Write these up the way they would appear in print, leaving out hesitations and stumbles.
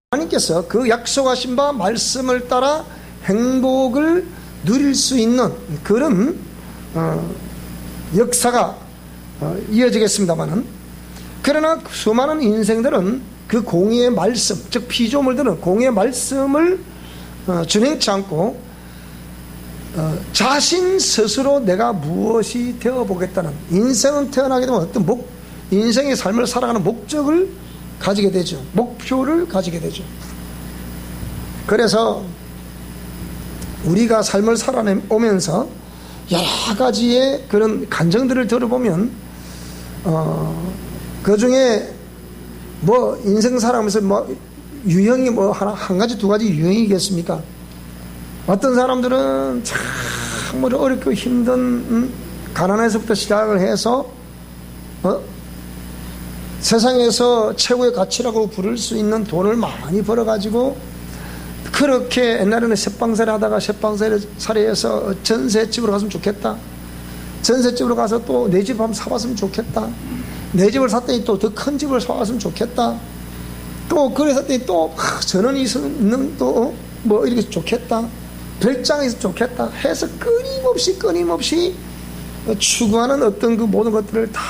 하나님께서 그 약속하신 바 말씀을 따라 행복을 누릴 수 있는 그런 역사가 이어지겠습니다마는, 그러나 수많은 인생들은 그 공의의 말씀, 즉 피조물들은 공의의 말씀을 준행치 않고 자신 스스로 내가 무엇이 되어보겠다는, 인생은 태어나게 되면 어떤 인생의 삶을 살아가는 목적을 가지게 되죠. 목표를 가지게 되죠. 그래서 우리가 삶을 살아오면서 여러 가지의 그런 간증들을 들어보면 그 중에 뭐 인생 살아가면서 뭐 유형이 뭐 한 가지 두 가지 유형이겠습니까? 어떤 사람들은 참으로 어렵고 힘든 가난에서부터 시작을 해서 세상에서 최고의 가치라고 부를 수 있는 돈을 많이 벌어가지고, 그렇게 옛날에는 셋방살이 하다가 셋방살이해서 전셋집으로 갔으면 좋겠다, 전셋집으로 가서 또 내 집 한번 사봤으면 좋겠다, 내 집을 샀더니 또 더 큰 집을 사왔으면 좋겠다, 또 그래서 또 전원이 있는 또 뭐 이렇게 좋겠다, 별장이 있으면 좋겠다 해서 끊임없이 추구하는 어떤 그 모든 것들을 다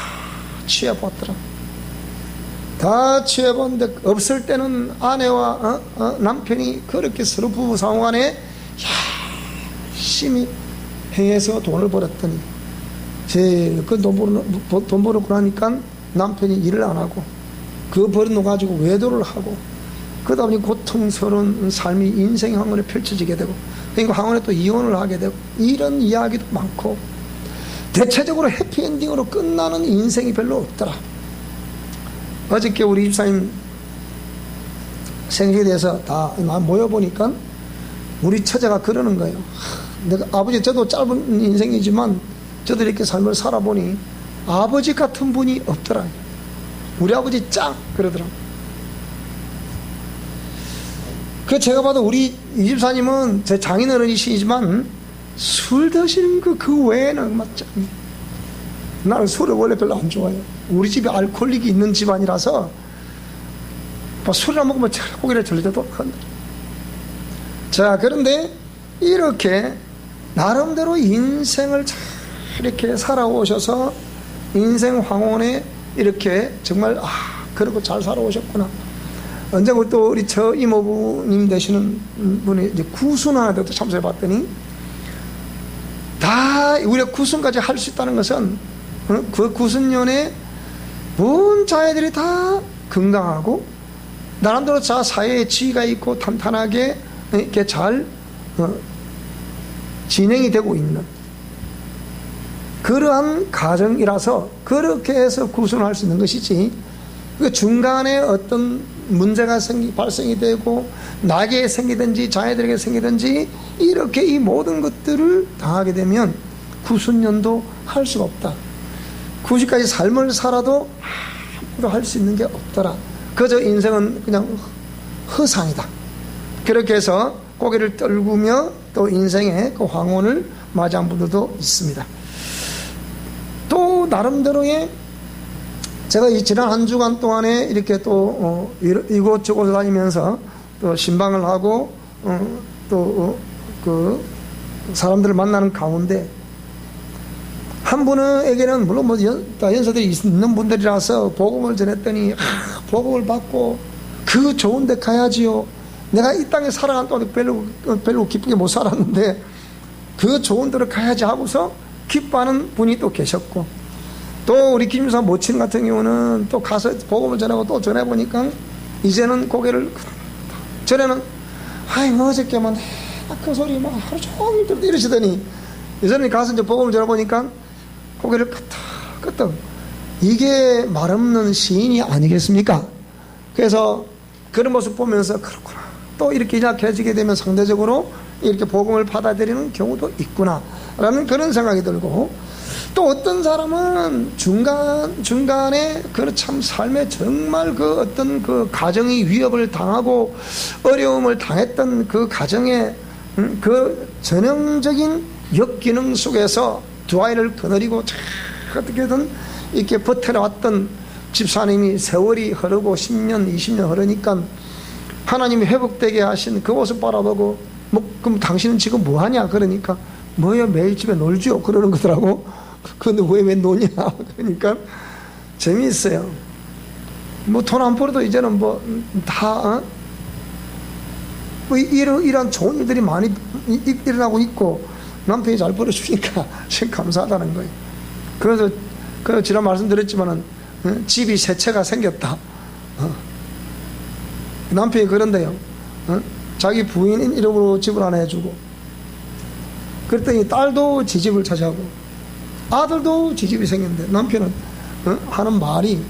취해봤더라. 다 취해봤는데 없을 때는 아내와 남편이 그렇게 서로 부부상호간에 열심히 행해서 돈을 벌었더니, 제일 그 돈 벌고 나니까 남편이 일을 안 하고 그 버는 돈 가지고 외도를 하고, 그러다 보니 고통스러운 삶이 인생의 황혼에 펼쳐지게 되고, 그러니까 황혼에 또 이혼을 하게 되고, 이런 이야기도 많고, 대체적으로 해피엔딩으로 끝나는 인생이 별로 없더라. 어저께 우리 집사님 생일에 대해서 다 모여보니까 우리 처제가 그러는 거예요. 내가 아버지, 저도 짧은 인생이지만 저도 이렇게 삶을 살아보니 아버지 같은 분이 없더라. 우리 아버지 짱 그러더라. 그 제가 봐도 우리 이 집사님은 제 장인어른이시지만 술 드시는 그 외에는 맞죠. 나는 술을 원래 별로 안 좋아해요. 우리 집에 알코올릭이 있는 집안이라서 술을 안 먹으면 고기를 절대도 안 돼. 자, 그런데 이렇게 나름대로 인생을 잘 이렇게 살아오셔서 인생 황혼에 이렇게 정말 그러고 잘 살아오셨구나. 언젠가 또 우리 저 이모부님 되시는 분이 이제 구순하는데 또 참석해 봤더니, 다 우리가 구순까지 할 수 있다는 것은 그 구순년에 온 자애들이 다 건강하고 나름대로 자 사회에 지위가 있고 탄탄하게 이렇게 잘 진행이 되고 있는 그러한 가정이라서 그렇게 해서 구순할 수 있는 것이지, 그 중간에 어떤 문제가 발생이 되고 나에게 생기든지 자녀들에게 생기든지 이렇게 이 모든 것들을 당하게 되면 구순년도 할 수가 없다. 90까지 삶을 살아도 아무도 할 수 있는 게 없더라. 그저 인생은 그냥 허상이다. 그렇게 해서 고개를 떨구며 또 인생의 그 황혼을 맞이한 분들도 있습니다. 또 나름대로의, 제가 이 지난 한 주간 동안에 이렇게 또 이곳저곳 다니면서 또 신방을 하고 또 그 사람들을 만나는 가운데, 한 분에게는 물론 뭐 연세들이 있는 분들이라서 복음을 전했더니 복음을 받고 그 좋은 데 가야지요. 내가 이 땅에 살아간 동안 별로 기쁘게 못 살았는데 그 좋은 데로 가야지 하고서 기뻐하는 분이 또 계셨고, 또 우리 김유사 모친 같은 경우는 또 가서 복음을 전하고 또 전해보니까 이제는 고개를, 전에는 어저께만 그 소리 막 하루 종일 들어도 이러시더니 이제는 가서 이제 복음을 전해보니까 고개를 끄덕끄덕. 이게 말없는 시인이 아니겠습니까? 그래서 그런 모습 보면서 그렇구나, 또 이렇게 약해지게 되면 상대적으로 이렇게 복음을 받아들이는 경우도 있구나 라는 그런 생각이 들고, 또 어떤 사람은 중간에 그 참 삶에 정말 그 어떤 그 가정이 위협을 당하고 어려움을 당했던 그 가정의 그 전형적인 역기능 속에서 두 아이를 거느리고 어떻게든 이렇게 버텨왔던 집사님이 세월이 흐르고 10년, 20년 흐르니까 하나님이 회복되게 하신 그 모습 바라보고 그럼 당신은 지금 뭐하냐 그러니까 뭐야 매일 집에 놀죠 그러는 거더라고. 근데 왜 노냐 그러니까 재미있어요. 뭐 돈 안 벌어도 이제는 뭐 다 뭐 이런 좋은 일들이 많이 일어나고 있고 남편이 잘 벌어주니까 참 감사하다는 거예요. 그래서 지난 말씀드렸지만은 집이 세 채가 생겼다. 남편이 그런데요. 자기 부인 이름으로 집을 하나 해주고 그랬더니 딸도 지 집을 차지하고 아들도 지 집이 생겼는데 남편은 하는 말이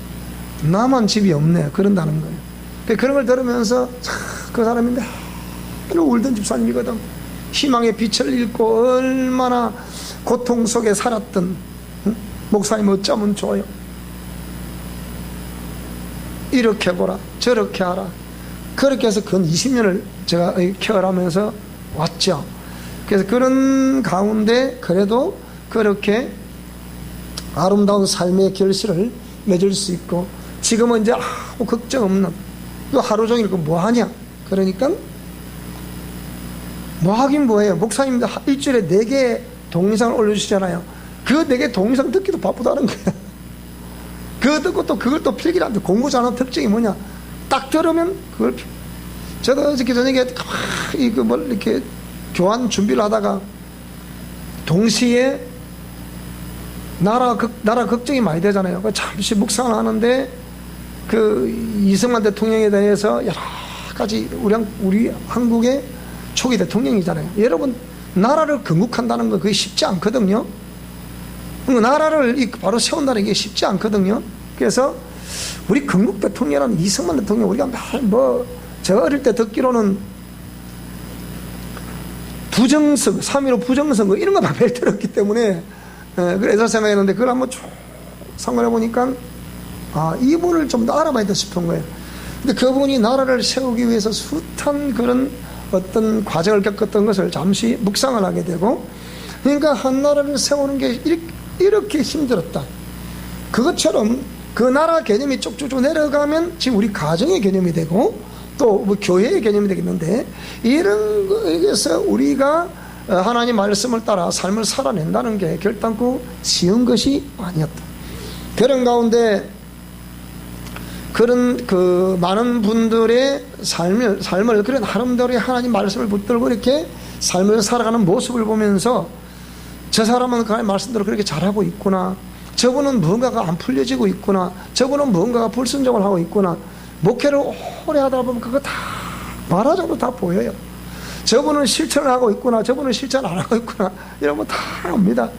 나만 집이 없네 그런다는 거예요. 그런 걸 들으면서 그 사람이 매일 울던 집사님이거든. 희망의 빛을 잃고 얼마나 고통 속에 살았던 목사님 어쩌면 좋아요. 이렇게 보라 저렇게 하라. 그렇게 해서 근 20년을 제가 케어하면서 왔죠. 그래서 그런 가운데 그래도 그렇게 아름다운 삶의 결실을 맺을 수 있고 지금은 이제 아무 걱정 없는 또 하루 종일 뭐 하냐 그러니까 뭐 하긴 뭐해요. 목사님들 일주일에 4개 동영상을 올려주시잖아요. 그 4개 동영상 듣기도 바쁘다는 거야. 그거 듣고 또 그걸 또 필기하는데 공부 잘하는 특징이 뭐냐 딱 들으면 그걸 저도 어저께 저녁에 이렇게 교환 준비를 하다가 동시에 나라 걱정이 많이 되잖아요. 잠시 묵상을 하는데 그 이승만 대통령에 대해서 여러 가지 우리 한국의 초기 대통령이잖아요. 여러분 나라를 건국한다는 거 그게 쉽지 않거든요. 나라를 바로 세운다는 게 쉽지 않거든요. 그래서 우리 건국 대통령은 이승만 대통령 우리가 제가 어릴 때 듣기로는 부정선거 3.15 부정선거 이런 거 막 매일 들었기 때문에 그래서 생각했는데 그걸 한번 쭉 상관해 보니까 이분을 좀 더 알아봐야 돼 싶은 거예요. 근데 그분이 나라를 세우기 위해서 숱한 그런 어떤 과정을 겪었던 것을 잠시 묵상을 하게 되고 그러니까 한 나라를 세우는 게 이렇게 힘들었다. 그것처럼 그 나라 개념이 쭉쭉쭉 내려가면 지금 우리 가정의 개념이 되고 또 뭐 교회의 개념이 되겠는데 이런 거에서 우리가 하나님 말씀을 따라 삶을 살아낸다는 게 결단코 쉬운 것이 아니었다. 그런 가운데 그런 많은 분들의 삶을 그런 아름다운 하나님 말씀을 붙들고 이렇게 삶을 살아가는 모습을 보면서 저 사람은 그 말씀대로 그렇게 잘하고 있구나. 저분은 무언가가 안 풀려지고 있구나. 저분은 무언가가 불순종을 하고 있구나. 목회를 오래 하다 보면 그거 다 말하자고 다 보여요. 저분은 실천을 하고 있구나. 저분은 실천 안 하고 있구나. 이런 거 다 압니다.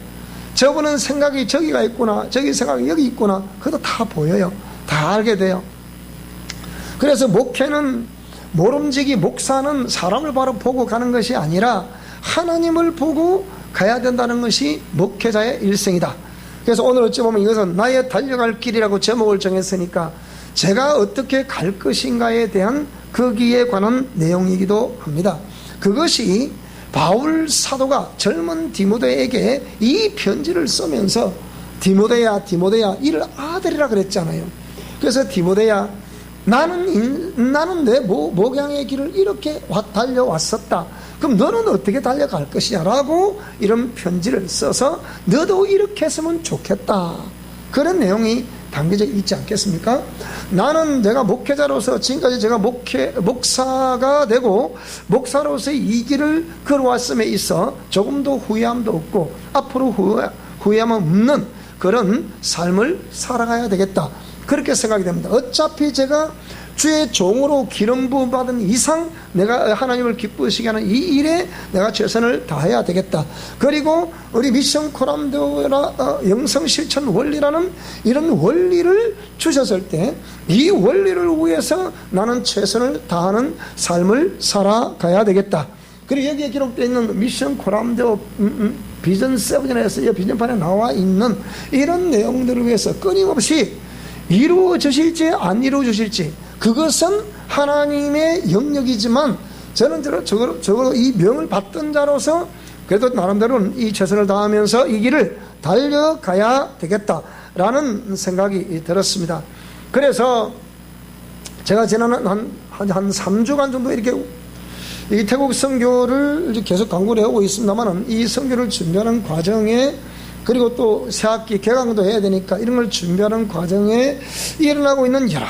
저분은 생각이 저기가 있구나. 저기 생각이 여기 있구나. 그것도 다 보여요. 다 알게 돼요. 그래서 목회는 모름지기 목사는 사람을 바로 보고 가는 것이 아니라 하나님을 보고 가야 된다는 것이 목회자의 일생이다. 그래서 오늘 어찌 보면 이것은 나의 달려갈 길이라고 제목을 정했으니까 제가 어떻게 갈 것인가에 대한 거기에 관한 내용이기도 합니다. 그것이 바울 사도가 젊은 디모데에게 이 편지를 쓰면서 디모데야 이를 아들이라 그랬잖아요. 그래서 디모데야 나는 내 목양의 길을 이렇게 달려왔었다. 그럼 너는 어떻게 달려갈 것이냐 라고 이런 편지를 써서 너도 이렇게 했으면 좋겠다. 그런 내용이 담겨져 있지 않겠습니까? 나는 내가 목회자로서 지금까지 제가 목사가 되고 목사로서 이 길을 걸어왔음에 있어 조금도 후회함도 없고 앞으로 후회함 없는 그런 삶을 살아가야 되겠다. 그렇게 생각이 됩니다. 어차피 제가 주의 종으로 기름 부음 받은 이상 내가 하나님을 기쁘시게 하는 이 일에 내가 최선을 다해야 되겠다. 그리고 우리 미션 코람드라 영성 실천 원리라는 이런 원리를 주셨을 때 이 원리를 위해서 나는 최선을 다하는 삶을 살아가야 되겠다. 그리고 여기에 기록되어 있는 미션 코람드 비전 7에서 비전판에 나와 있는 이런 내용들을 위해서 끊임없이 이루어지실지 안 이루어지실지 그것은 하나님의 영역이지만 저는 적어도 이 명을 받던 자로서 그래도 나름대로는 이 최선을 다하면서 이 길을 달려가야 되겠다라는 생각이 들었습니다. 그래서 제가 지난 한 3주간 정도 이렇게 이 태국 선교를 계속 강구를 하고 있습니다만은, 이 선교를 준비하는 과정에, 그리고 또 새학기 개강도 해야 되니까 이런 걸 준비하는 과정에 일어나고 있는 여러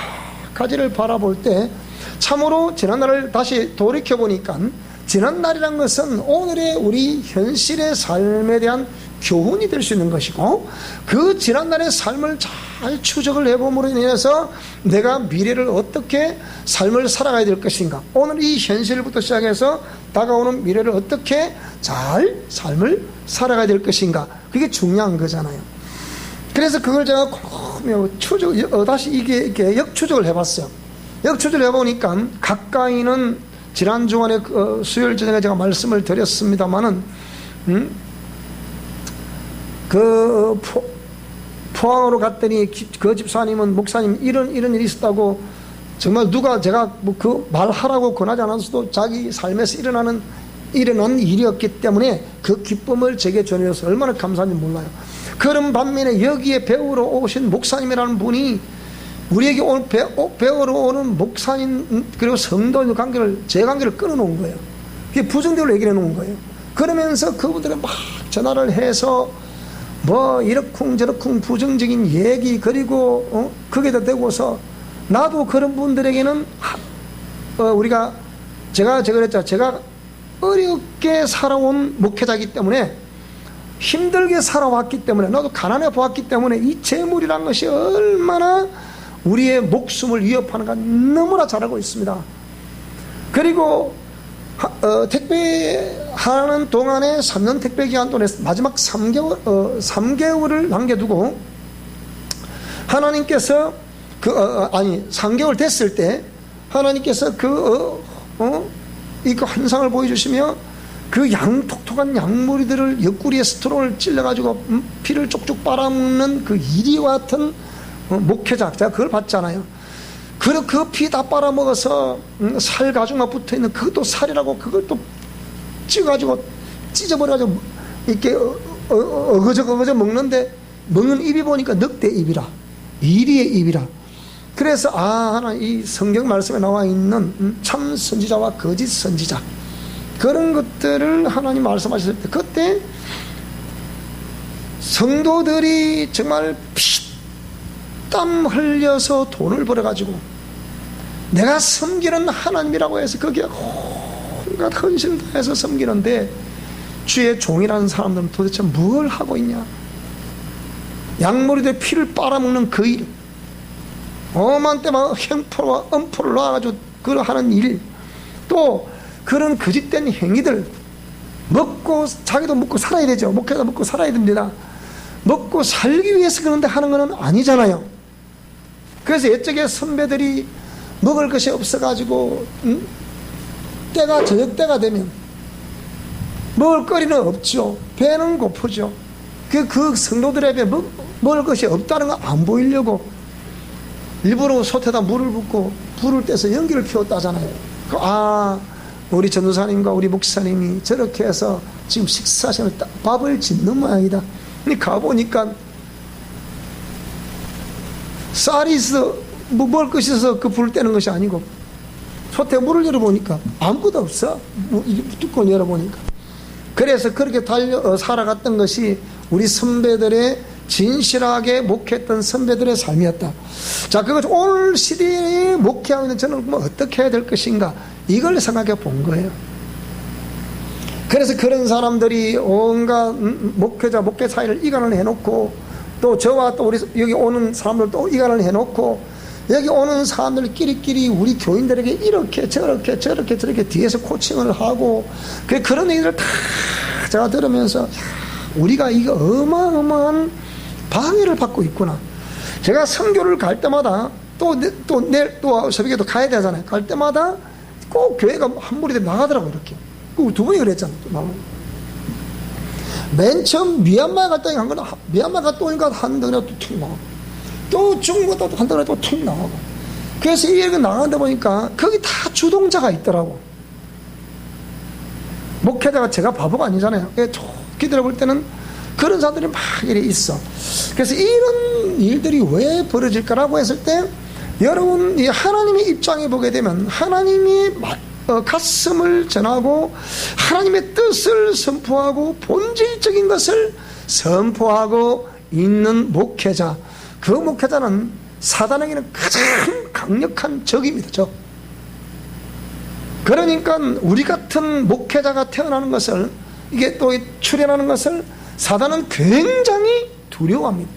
가지를 바라볼 때 참으로 지난날을 다시 돌이켜보니까, 지난날이란 것은 오늘의 우리 현실의 삶에 대한 교훈이 될 수 있는 것이고, 그 지난날의 삶을 잘 추적을 해봄으로 인해서 내가 미래를 어떻게 삶을 살아가야 될 것인가, 오늘 이 현실부터 시작해서 다가오는 미래를 어떻게 잘 삶을 살아가야 될 것인가, 그게 중요한 거잖아요. 그래서 그걸 제가 다시 이게 역추적을 해봤어요. 역추적을 해보니까, 가까이는 지난 주간에 수요일 저녁에 제가 말씀을 드렸습니다마는, 포항으로 갔더니 그 집사님은, 목사님 이런 일이 있었다고, 정말 누가 제가 그 말하라고 권하지 않았어도 자기 삶에서 일어난 일이었기 때문에 그 기쁨을 제게 전해줘서 얼마나 감사한지 몰라요. 그런 반면에 여기에 배우러 오신 목사님이라는 분이 우리에게 오늘 배우러 오는 목사님 그리고 성도의 관계를, 제 관계를 끊어놓은 거예요. 그게 부정적으로 얘기를 해놓은 거예요. 그러면서 그분들은 막 전화를 해서 뭐 이러쿵 저러쿵 부정적인 얘기, 그리고 거기다 대고서 나도 그런 분들에게는 제가 그랬죠. 제가 어렵게 살아온 목회자이기 때문에, 힘들게 살아왔기 때문에, 나도 가난해 보았기 때문에 이 재물이란 것이 얼마나 우리의 목숨을 위협하는가 너무나 잘 알고 있습니다. 그리고 택배하는 동안에 3년 택배 기간 동안에 마지막 3개월을 남겨두고 하나님께서 3개월 됐을 때 하나님께서 이 환상을 보여주시며, 그 톡톡한 양무리들을 옆구리에 스트로를 찔러가지고 피를 쪽쪽 빨아먹는 그 이리와 같은 목회자, 제가 그걸 봤잖아요. 그리고 그 피 다 빨아먹어서 살 가죽만 붙어있는 그것도 살이라고, 그걸 또 찢어가지고 찢어버려가지고 이렇게 어거저 먹는데, 먹는 입이 보니까 늑대 입이라, 이리의 입이라. 그래서 하나 이 성경 말씀에 나와 있는 참 선지자와 거짓 선지자, 그런 것들을 하나님 말씀하셨을 때, 그때 성도들이 정말 피땀 흘려서 돈을 벌어가지고 내가 섬기는 하나님이라고 해서 거기에 온갖 헌신을 다해서 섬기는데, 주의 종이라는 사람들은 도대체 뭘 하고 있냐. 양머리들 피를 빨아먹는 그 일, 엄한 때만 행포와 엄포를 놔가지고 그걸 하는 일, 또 그런 거짓된 행위들, 자기도 먹고 살아야 되죠. 목회자 먹고 살아야 됩니다. 먹고 살기 위해서 그런데 하는 건 아니잖아요. 그래서 옛적에 선배들이 먹을 것이 없어가지고 저녁 때가 되면 먹을 거리는 없죠. 배는 고프죠. 그 성도들에게 먹을 것이 없다는 거 안 보이려고 일부러 솥에다 물을 붓고 불을 떼서 연기를 피웠다잖아요. 우리 전도사님과 우리 목사님이 저렇게 해서 지금 식사 시간에 밥을 짓는 모양이다. 근데 가보니까 쌀이 있어, 먹을 것이 있어서 그 불을 떼는 것이 아니고, 솥에 물을 열어보니까 아무것도 없어. 뚜껑을 열어보니까. 그래서 그렇게 살아갔던 것이 우리 선배들의, 진실하게 목회했던 선배들의 삶이었다. 자, 그것 오늘 시대에 목회하고 있는 저는 뭐 어떻게 해야 될 것인가, 이걸 생각해 본 거예요. 그래서 그런 사람들이 온갖 목회자, 목회 사이를 이간을 해놓고, 또 저와 또 우리 여기 오는 사람들도 이간을 해놓고, 여기 오는 사람들끼리 우리 교인들에게 이렇게 저렇게 뒤에서 코칭을 하고, 그런 얘기를 다 제가 들으면서, 우리가 이거 어마어마한 방해를 받고 있구나. 제가 선교를 갈 때마다 내일 또 새벽에도 가야 되잖아요. 갈 때마다 꼭 교회가 한 무리들 나가더라고요. 이렇게. 두 번이 그랬잖아요. 맨 처음 미얀마 갔다 간 거는, 미얀마 갔다 오니까 한 덩이가 또 툭 나가고, 또 중국 갔다 한 덩이가 또 툭 나가고. 그래서 이렇게 나가다 보니까 거기 다 주동자가 있더라고. 목회자가 제가 바보가 아니잖아요. 기다려 볼 때는 그런 사람들이 막 이렇게 있어. 그래서 이런 일들이 왜 벌어질까라고 했을 때, 여러분, 이 하나님의 6장에 보게 되면 하나님이 가슴을 전하고 하나님의 뜻을 선포하고 본질적인 것을 선포하고 있는 목회자, 그 목회자는 사단에게는 가장 강력한 적입니다. 적. 그러니까 우리 같은 목회자가 태어나는 것을, 이게 또 출현하는 것을 사단은 굉장히 두려워합니다.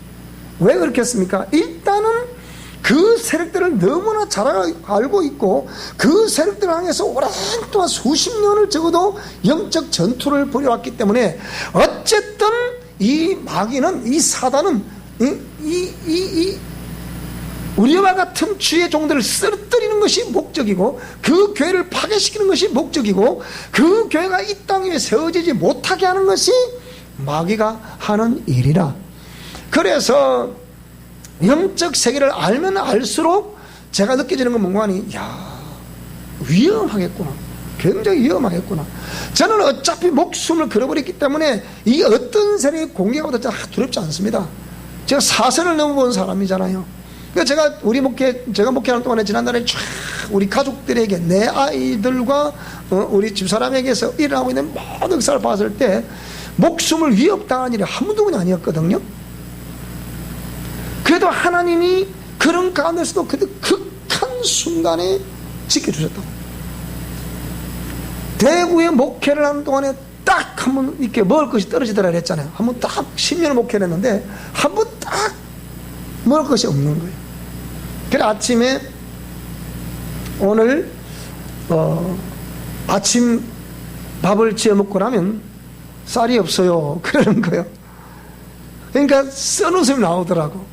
왜 그렇겠습니까? 일단은 그 세력들을 너무나 잘 알고 있고 그 세력들을 향해서 오랫동안 수십 년을 적어도 영적 전투를 벌여왔기 때문에 어쨌든 이 마귀는, 이 사단은 우리와 같은 주의 종들을 쓰러뜨리는 것이 목적이고 그 교회를 파괴시키는 것이 목적이고 그 교회가 이 땅 위에 세워지지 못하게 하는 것이 마귀가 하는 일이라. 그래서 영적 세계를 알면 알수록 제가 느껴지는 건 뭔가니, 위험하겠구나, 굉장히 위험하겠구나. 저는 어차피 목숨을 걸어버렸기 때문에 이 어떤 세력의 공격보다 두렵지 않습니다. 제가 사선을 넘어본 사람이잖아요. 그러니까 제가 목회하는 동안에 지난달에 쫙 우리 가족들에게, 내 아이들과 우리 집사람에게서 일어나고 있는 모든 것을 봤을 때 목숨을 위협당한 일이 한 번도 아니었거든요. 그래도 하나님이 그런 가운데서도 그 극한 순간에 지켜주셨다고. 대구에 목회를 하는 동안에 딱 한 번 이렇게 먹을 것이 떨어지더라 그랬잖아요. 한 번 딱 10년을 목회를 했는데 한 번 딱 먹을 것이 없는 거예요. 그래 아침에 오늘 아침 밥을 지어 먹고 나면 쌀이 없어요, 그러는 거예요. 그러니까 쓴 웃음이 나오더라고.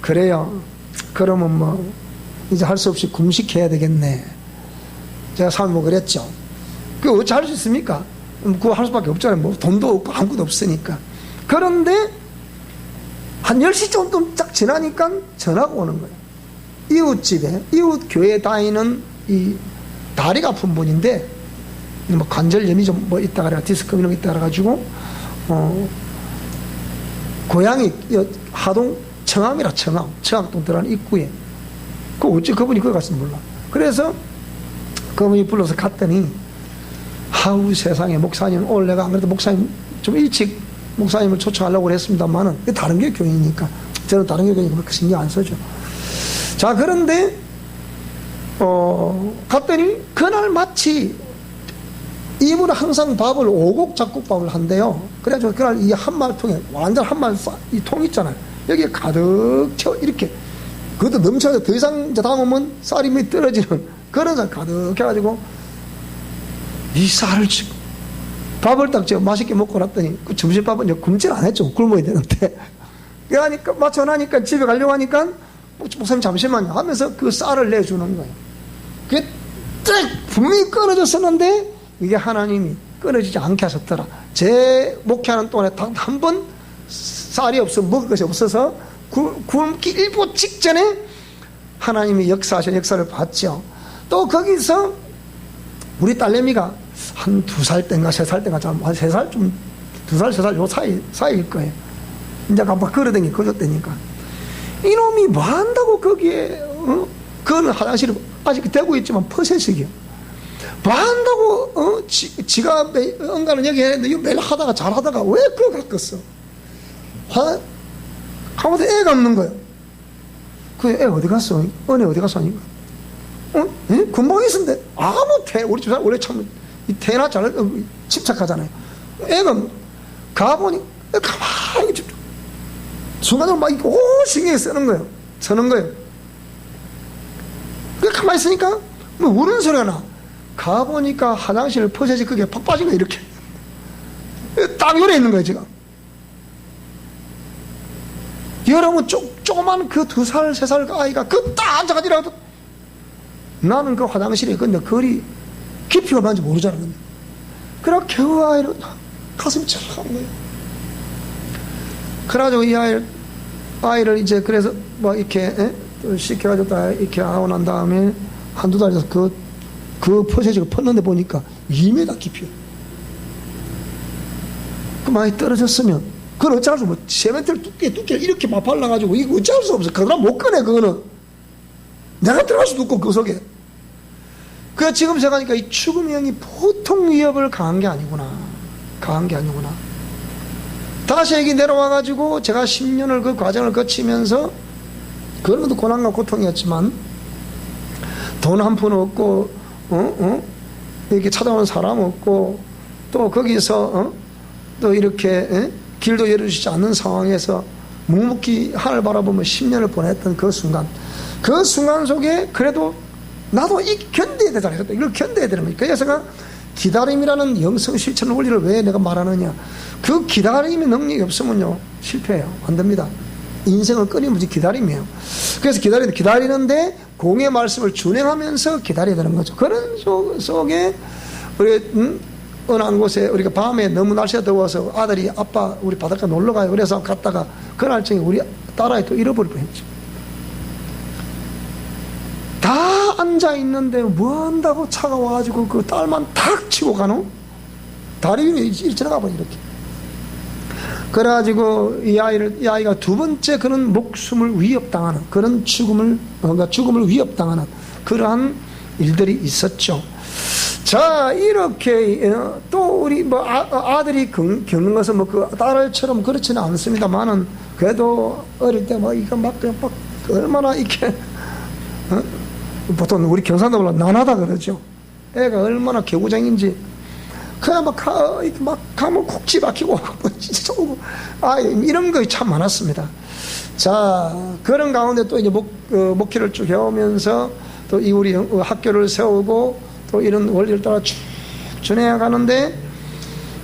그래요, 그러면 뭐 이제 할 수 없이 금식해야 되겠네. 제가 사모님 그랬죠. 그거 어찌 할 수 있습니까? 그거 할 수밖에 없잖아요. 뭐 돈도 없고 아무것도 없으니까. 그런데 한 10시 좀 딱 지나니까 전화가 오는 거예요. 이웃집에, 이웃 교회에 다니는 이 다리가 아픈 분인데 뭐 관절염이 좀 뭐 있다 그래, 디스크 이런 거 있다 그래가지고 고향이 하동 청암이라, 청암동 들어가는 입구에. 어찌 그분이 거기 갔으면 몰라. 그래서 그분이 불러서 갔더니, 아우 세상에, 목사님 오늘 내가 안 그래도 목사님 좀 일찍 목사님을 초청하려고 그랬습니다만은 다른 게 교회니까, 저는 다른 게 교회니까 그렇게 신경 안 써죠. 자, 그런데 갔더니 그날 마치 이분은 항상 밥을 오곡 잡곡밥을 한대요. 그래가지고 그날 이 한말통에, 완전 한말 이 통 있잖아요, 여기에 가득 채워 이렇게, 그것도 넘쳐서 더 이상 담으면 쌀이 밑 떨어지는 그런 쌀 가득 해가지고 이 쌀을 치고 밥을 딱 제가 맛있게 먹고 났더니, 그 점심밥은 이제 굶질 안 했죠. 굶어야 되는데. 그러니까 맞춰나니까 집에 가려고 하니까, 목사님 잠시만요 하면서 그 쌀을 내주는 거예요. 그게 딱 분명히 끊어졌었는데 이게 하나님이 끊어지지 않게 하셨더라. 제 목회하는 동안에 단 한 번 쌀이 없어, 먹을 것이 없어서 굶기 일보 직전에 하나님이 역사하신 역사를 봤죠. 또 거기서 우리 딸내미가 한 2살 때인가 3살 때인가, 한 3살, 좀 2살 3살 요 사이일 거예요. 이제 막 걸어다니기 거졌다니까, 이놈이 뭐 한다고 거기에, 그거는 화장실이 아직 되고 있지만 퍼세식이요. 뭐 한다고 지가 응가는 여기 했는데 이거 매일 하다가 잘하다가 왜 그거 바꿨어? 아무도 애가 없는 거예요. 그 애 어디 갔어? 은혜 어디 갔어? 아닌가? 금방 있었는데 아무 우리 집사람 원래 참 이 태나 잘 집착하잖아요. 애가 가보니 가만히 순간적으로 막 신경이 쓰는 거예요. 서는 거예요. 가만히 있으니까 뭐 우는 소리가 나. 가보니까 화장실 퍼세지 그게 팍 빠진 거예요. 이렇게 딱 요래 있는 거예요. 지금 여러분 조그만 그 2살 3살 아이가 그 딱 앉아가지고, 나는 그 화장실에 근데 거리 깊이가 얼마인지 모르잖아요. 그렇게 그 아이를 가슴이 찰한 거예요. 그래가지고 이 아이를 이제 그래서 막 이렇게 시켜가지고 다 이렇게 하고 난 다음에 한두 달에서 그 퍼세지가 폈는데 보니까 2m 깊이요. 그 많이 떨어졌으면 그건 어찌할 수 없어. 세멘트를 두께 이렇게 막 발라가지고 이거 어찌할 수 없어. 그거는 못 꺼내. 그거는 내가 들어갈 수도 없고 그 속에. 그 지금 생각하니까 이 죽음의 영이 보통 위협을 가한 게 아니구나. 가한 게 아니구나. 다시 여기 내려와가지고 제가 10년을 그 과정을 거치면서 그런 것도 고난과 고통이었지만 돈 한 푼 없고 이렇게 찾아오는 사람 없고 또 거기서 또 이렇게 길도 열어주지 않는 상황에서 묵묵히 하늘 바라보며 10년을 보냈던 그 순간 속에 그래도 나도 견뎌야 되잖아요. 이걸 견뎌야 되는 거니까. 그래서 제가 기다림이라는 영성 실천 원리를 왜 내가 말하느냐. 그 기다림의 능력이 없으면요 실패해요. 안 됩니다. 인생은 끊임없이 기다림이에요. 그래서 기다리는데 공의 말씀을 준행하면서 기다려야 되는 거죠. 그런 속에 우리 어느 한 곳에 우리가 밤에 너무 날씨가 더워서 아들이 아빠 우리 바닷가 놀러 가요. 그래서 갔다가 그날 저녁에 우리 딸아이 또 잃어버릴 뻔했죠. 다 앉아 있는데 뭐 한다고 차가 와가지고 그 딸만 탁 치고 가노? 다리 위에 일지나가 버려 이렇게. 그래가지고 이 아이가 두 번째 그런 목숨을 위협당하는 그런 죽음을 위협당하는 그러한 일들이 있었죠. 자, 이렇게 또 우리 뭐 아들이 겪는 것은 뭐 그 딸처럼 그렇지는 않습니다만은 그래도 어릴 때 뭐 이거 막 얼마나 이렇게 보통 우리 경상도로 난하다 그러죠. 애가 얼마나 개구쟁인지 그냥 막 가면 콕지 박히고 진짜 이런 거 참 많았습니다. 자, 그런 가운데 또 이제 목회를 쭉 해오면서 또 이 우리 학교를 세우고 또 이런 원리를 따라 쭉 전해 가는데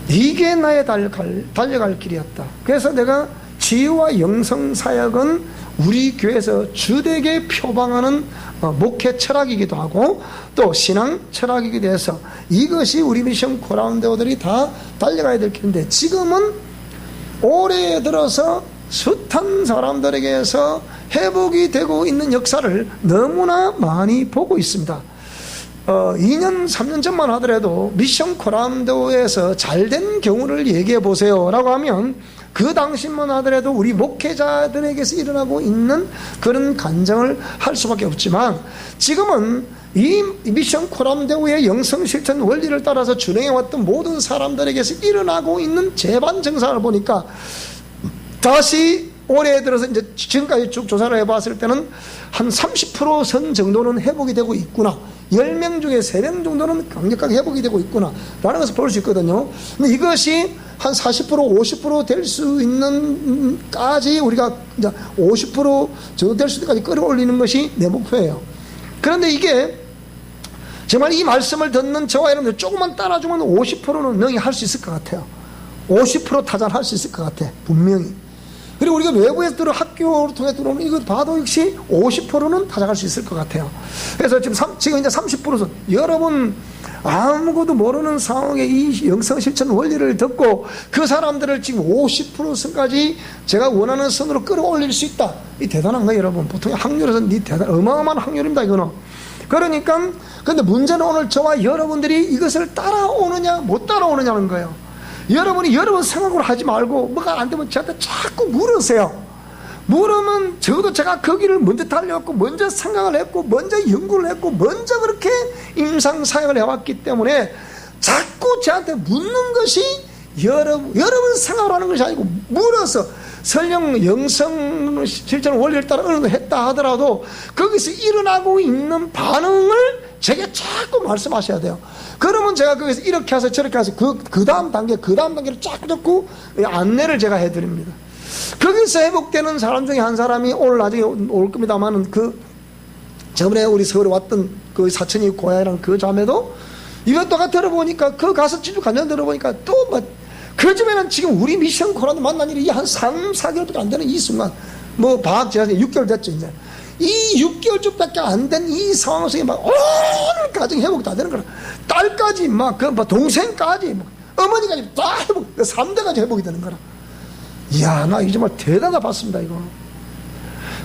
이게 나의 달려갈 길이었다. 그래서 내가 지혜와 영성 사역은 우리 교회에서 주되게 표방하는 목회 철학이기도 하고 또 신앙 철학이기도 해서 이것이 우리 미션 코라운데오들이 다 달려가야 될 길인데 지금은 올해 들어서 숱한 사람들에게서 회복이 되고 있는 역사를 너무나 많이 보고 있습니다. 2년 3년 전만 하더라도 미션 코라운데오에서 잘된 경우를 얘기해 보세요 라고 하면 그 당시만 하더라도 우리 목회자들에게서 일어나고 있는 그런 간증을 할 수밖에 없지만 지금은 이 미션 코라운데오의 영성 실천 원리를 따라서 준행해왔던 모든 사람들에게서 일어나고 있는 재반 증상을 보니까 다시 올해 들어서 이제 지금까지 쭉 조사를 해봤을 때는 한 30% 선 정도는 회복이 되고 있구나. 10명 중에 3명 정도는 강력하게 회복이 되고 있구나 라는 것을 볼 수 있거든요. 근데 이것이 한 40% 50% 될 수 있는 까지 우리가 이제 50% 정도 될 수 있는까지 끌어올리는 것이 내 목표예요. 그런데 이게 정말 이 말씀을 듣는 저와 여러분들 조금만 따라주면 50%는 능히 할 수 있을 것 같아요. 50% 타잔할 수 있을 것 같아 분명히. 그리고 우리가 외부에서 학교를 통해 들어오는 이거 봐도 역시 50%는 타작할 수 있을 것 같아요. 그래서 지금 이제 30% 여러분 아무것도 모르는 상황에 이 영성 실천 원리를 듣고 그 사람들을 지금 50% 선까지 제가 원하는 선으로 끌어올릴 수 있다. 이 대단한 거예요, 여러분. 보통 확률에서는 어마어마한 확률입니다, 이거는. 그러니까 근데 문제는 오늘 저와 여러분들이 이것을 따라오느냐 못 따라오느냐는 거예요. 여러분이 여러분 생각으로 하지 말고 뭐가 안 되면 저한테 자꾸 물으세요. 물으면 저도 제가 거기를 먼저 달려왔고 먼저 생각을 했고 먼저 연구를 했고 먼저 그렇게 임상사역을 해왔기 때문에 자꾸 저한테 묻는 것이 여러분 생각을 하는 것이 아니고 물어서 설령 영성 실천 원리를 따라 어느 정도 했다 하더라도 거기서 일어나고 있는 반응을 제게 자꾸 말씀하셔야 돼요. 그러면 제가 거기서 이렇게 해서 저렇게 해서 그 다음 단계를 쫙 듣고 안내를 제가 해드립니다. 거기서 회복되는 사람 중에 한 사람이 오늘 나중에 올 겁니다만은 저번에 우리 서울에 왔던 그 사천이 고야라는 그 자매도 이것도 들어보니까 그 가서 진주 간증 들어보니까 또 그 집에는 지금 우리 미션 코라도 만난 일이 한 3, 4개월밖에 안 되는 이 순간 방학 지나서 6개월 됐죠 이제. 이 6개월쯤밖에 안 된 이 상황 속에 온 가정 회복이 다 되는 거라. 딸까지 동생까지 어머니까지 다 회복, 3대까지 회복이 되는 거라. 이야, 나 이거 정말 대단하다 봤습니다 이거.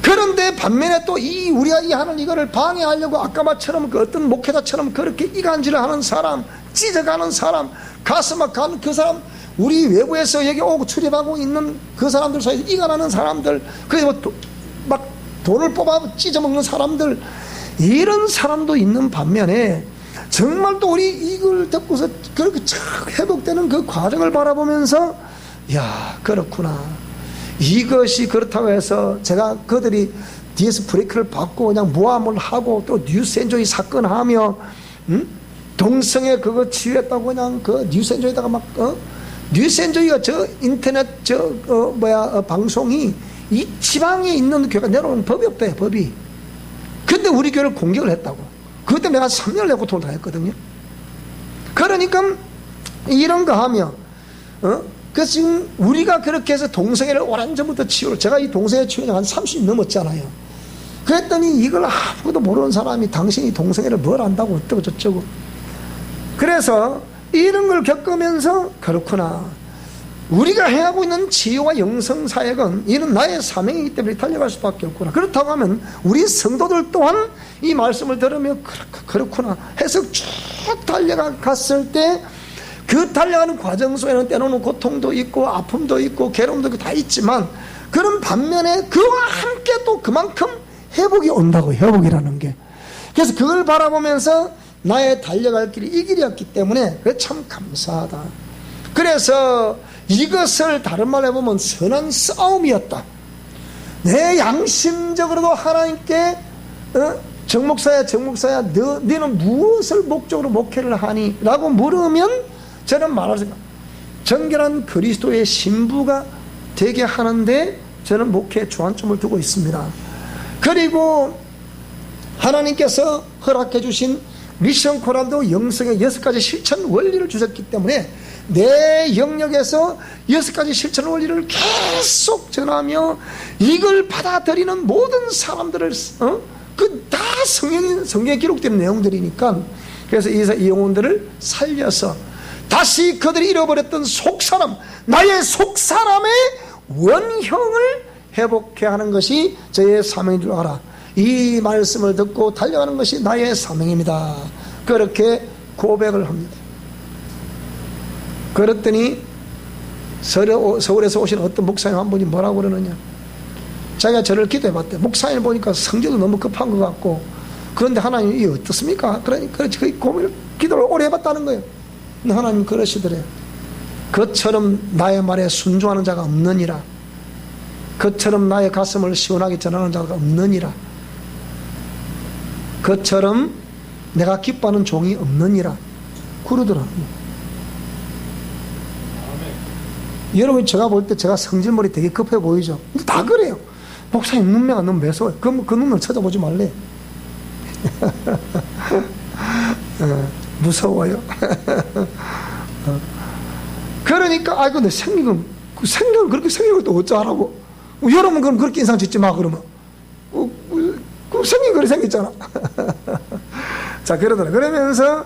그런데 반면에 또 우리가 하는 이거를 방해하려고 아까 말처럼 그 어떤 목회자처럼 그렇게 이간질을 하는 사람, 찢어가는 사람, 가슴 막 가는 그 사람, 우리 외부에서 여기 오고 출입하고 있는 그 사람들 사이에서 이간하는 사람들, 그래서 막 돈을 뽑아 찢어먹는 사람들, 이런 사람도 있는 반면에 정말 또 우리 이걸 듣고서 그렇게 착 회복되는 그 과정을 바라보면서 야, 그렇구나. 이것이 그렇다고 해서 제가 그들이 뒤에서 브레이크를 받고 그냥 모함을 하고 또 뉴스엔조이 사건 하며 동성애 그거 치유했다고 그냥 그 뉴스엔조이다가 막 뉴스엔조이가 저 인터넷 방송이 이 지방에 있는 교회가 내려오는 법이 없대요, 법이. 근데 우리 교회를 공격을 했다고. 그것 때문에 내가 3년을 내 고통을 당했거든요. 그러니까 이런 거 하며 그래서 지금 우리가 그렇게 해서 동성애를 오랜전부터 치유를, 제가 이 동성애 치유가 한 30년 넘었잖아요. 그랬더니 이걸 아무것도 모르는 사람이 당신이 동성애를 뭘 안다고 어쩌고 저쩌고. 그래서 이런 걸 겪으면서 그렇구나, 우리가 해하고 있는 치유와 영성사역은 이는 나의 사명이기 때문에 달려갈 수밖에 없구나. 그렇다고 하면 우리 성도들 또한 이 말씀을 들으며 그렇구나 해서 쭉 달려갔을 때 그 달려가는 과정 속에는 때로는 고통도 있고 아픔도 있고 괴로움도 있고 다 있지만, 그런 반면에 그와 함께 또 그만큼 회복이 온다고, 회복이라는 게. 그래서 그걸 바라보면서 나의 달려갈 길이 이 길이었기 때문에 그게 참 감사하다. 그래서 이것을 다른 말로 해보면 선한 싸움이었다. 내 양심적으로도 하나님께 정목사야 너는 무엇을 목적으로 목회를 하니? 라고 물으면 저는 말할 수 있습니다. 정결한 그리스도의 신부가 되게 하는데 저는 목회에 주안점을 두고 있습니다. 그리고 하나님께서 허락해 주신 미션 코란도 영성의 6가지 실천 원리를 주셨기 때문에 내 영역에서 6가지 실천 원리를 계속 전하며 이걸 받아들이는 모든 사람들을 그 다 성경에 기록된 내용들이니까, 그래서 이 영혼들을 살려서 다시 그들이 잃어버렸던 속사람, 나의 속사람의 원형을 회복해 하는 것이 저의 사명인 줄 알아. 이 말씀을 듣고 달려가는 것이 나의 사명입니다. 그렇게 고백을 합니다. 그랬더니 서울에서 오신 어떤 목사님 한 분이 뭐라고 그러느냐, 자기가 저를 기도해 봤대. 목사님 보니까 성질도 너무 급한 것 같고, 그런데 하나님 이 어떻습니까? 그러니까 그 고민을, 기도를 오래 해봤다는 거예요. 근데 하나님 그러시더래요. 그처럼 나의 말에 순종하는 자가 없느니라. 그처럼 나의 가슴을 시원하게 전하는 자가 없느니라. 그처럼 내가 기뻐하는 종이 없느니라. 그러더라고요. 여러분, 제가 볼 때 제가 성질머리 되게 급해 보이죠? 근데 다 그래요. 목사님 눈매가 너무 매서워요. 그 눈을 쳐다보지 말래. 무서워요. 그러니까 근데 생긴 그렇게 생긴 것도 어쩌라고. 여러분 그럼 그렇게 인상 짓지 마. 그러면 생긴 그렇게 생겼잖아. 자, 그러더라. 그러면서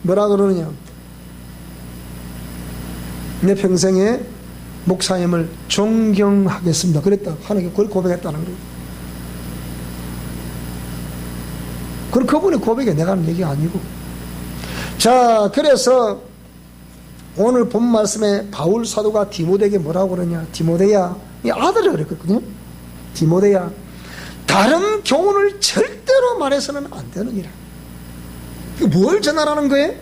뭐라 그러느냐, 내 평생에 목사님을 존경하겠습니다. 그랬다. 하나님께 그걸 고백했다는 거예요. 그럼 그분의 고백에 내가 하는 얘기가 아니고. 자, 그래서 오늘 본 말씀에 바울 사도가 디모데에게 뭐라고 그러냐, 디모데야, 이 아들이 그랬거든요. 디모데야, 다른 교훈을 절대로 말해서는 안 되느니라. 뭘 전하라는 거예요?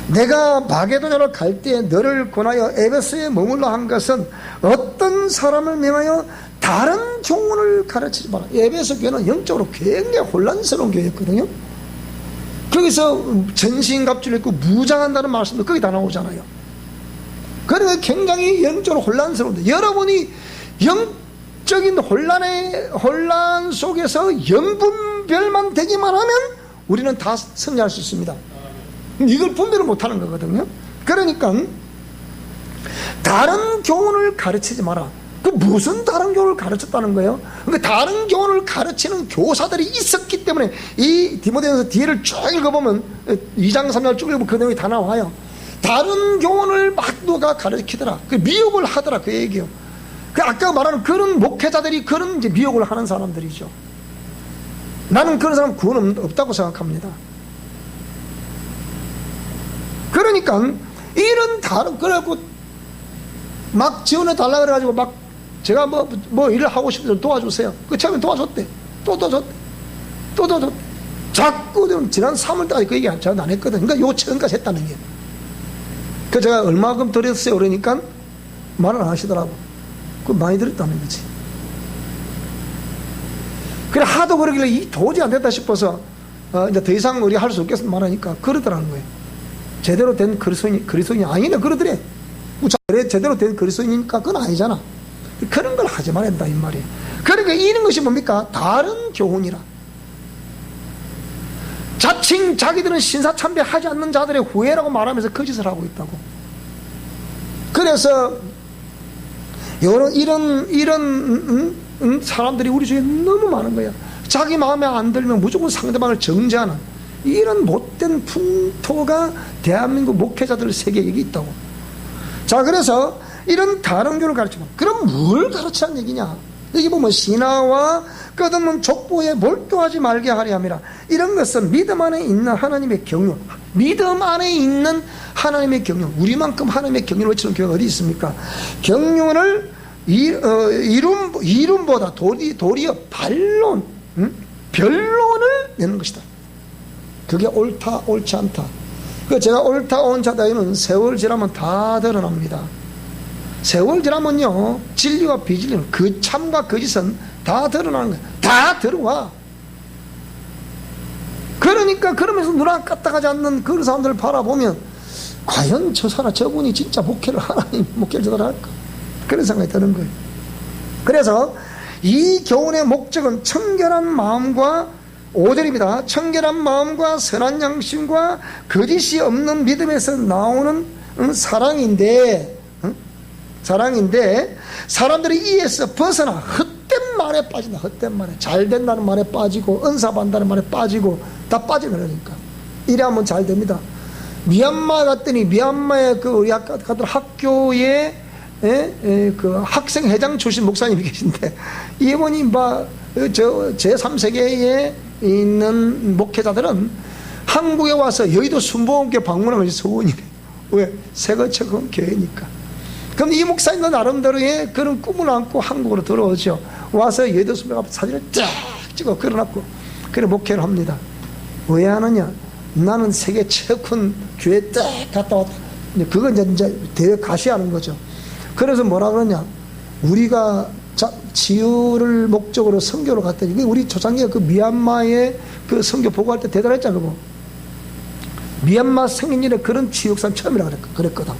내가 마게도냐로 갈 때 너를 권하여 에베소에 머물러 한 것은 어떤 사람을 명하여 다른 교훈을 가르치지 마라. 에베소 교회는 영적으로 굉장히 혼란스러운 교회였거든요. 거기서 전신갑주를 입고 무장한다는 말씀도 거기 다 나오잖아요. 그러니까 굉장히 영적으로 혼란스러운데, 여러분이 영적인 혼란 속에서 영분별만 되기만 하면 우리는 다 승리할 수 있습니다. 이걸 분별을 못하는 거거든요. 그러니까 다른 교훈을 가르치지 마라. 그 무슨 다른 교훈을 가르쳤다는 거예요? 그러니까 다른 교훈을 가르치는 교사들이 있었기 때문에, 이 디모데전서 뒤를 쭉 읽어보면 2장 3장 쭉 읽어보면 그 내용이 다 나와요. 다른 교훈을 막 누가 가르치더라. 그 미혹을 하더라. 그 얘기요. 그 아까 말하는 그런 목회자들이 그런 이제 미혹을 하는 사람들이죠. 나는 그런 사람 구원 없다고 생각합니다. 그러니까 이런 다른, 그래갖고 막 지원해 달라 그래가지고 막 제가 뭐 일을 하고 싶어서 도와주세요. 그 처음에 도와줬대. 또 더 줬대. 또 더 줬대. 자꾸 좀 지난 3월달까지 그 얘기 안 했거든. 그러니까 요 최근까지 했다는 게. 그 제가 얼마큼 드렸어요 그러니까 말을 안 하시더라고. 그 많이 드렸다는 거지. 그래 하도 그러길래 이 도저히 안 됐다 싶어서 이제 더 이상 우리 할 수 없겠어 말하니까 그러더라는 거예요. 제대로 된 그리스도인이 아니네 그러더래. 그래 제대로 된 그리스도인이니까 그건 아니잖아. 그런 걸 하지 말아야 된다 이 말이에요. 그러니까 이런 것이 뭡니까? 다른 교훈이라. 자칭 자기들은 신사참배하지 않는 자들의 후예라고 말하면서 거짓을 하고 있다고. 그래서 이런 사람들이 우리 중에 너무 많은 거야. 자기 마음에 안 들면 무조건 상대방을 정죄하는 이런 못된 풍토가 대한민국 목회자들 세계에 여기 있다고. 자, 그래서 이런 다른 교를 가르치면 그럼 뭘 가르치라는 얘기냐? 여기 보면 신하와 끝없는 족보에 몰두하지 말게 하려 함이라. 이런 것은 믿음 안에 있는 하나님의 경륜, 믿음 안에 있는 하나님의 경륜, 우리만큼 하나님의 경륜을 외치는 교회가 어디 있습니까? 경륜을 이름보다 도리어 반론, 변론을 내는 것이다. 그게 옳다 옳지 않다. 그 제가 옳다 옳지 않다는 세월 지나면 다 드러납니다. 세월 지나면요 진리와 비진리는 그 참과 거짓은 다 드러나는 거야. 다 들어와. 그러니까 그러면서 누나 까딱하지 않는 그런 사람들을 바라보면 과연 저분이 진짜 하나님 목회를 제대로 할까? 그런 생각이 드는 거예요. 그래서 이 교훈의 목적은 청결한 마음과 5절입니다. 청결한 마음과 선한 양심과 거짓이 없는 믿음에서 나오는 사랑인데 사람들이 이에서 벗어나 헛된 말에 빠진다. 헛된 말에 잘 된다는 말에 빠지고 은사 받는다는 말에 빠지고 다 빠져버리니까 이래하면 잘 됩니다. 미얀마 갔더니 미얀마의 그 우리 아까 갔던 학교에 그 학생 회장 출신 목사님이 계신데 이분이 제3세계에 있는 목회자들은 한국에 와서 여의도 순복음교회 방문하는 것이 소원이래. 왜? 새거처럼 교회니까. 그럼 이 목사님도 나름대로의 그런 꿈을 안고 한국으로 들어오죠. 와서 여의도 순복음 앞에 사진을 쫙 찍어 걸어놨고 그래 목회를 합니다. 왜 하느냐? 나는 세계 최고 큰 교회 딱 갔다 왔다. 그건 이제 대외 가시하는 거죠. 그래서 뭐라 그러냐? 우리가 치유를 목적으로 선교를 갔더니 우리 조상기가 그 미얀마에 그 선교 보고할 때 대단했잖아. 그거. 미얀마 생일에 그런 치유역사는 처음이라 그랬거든.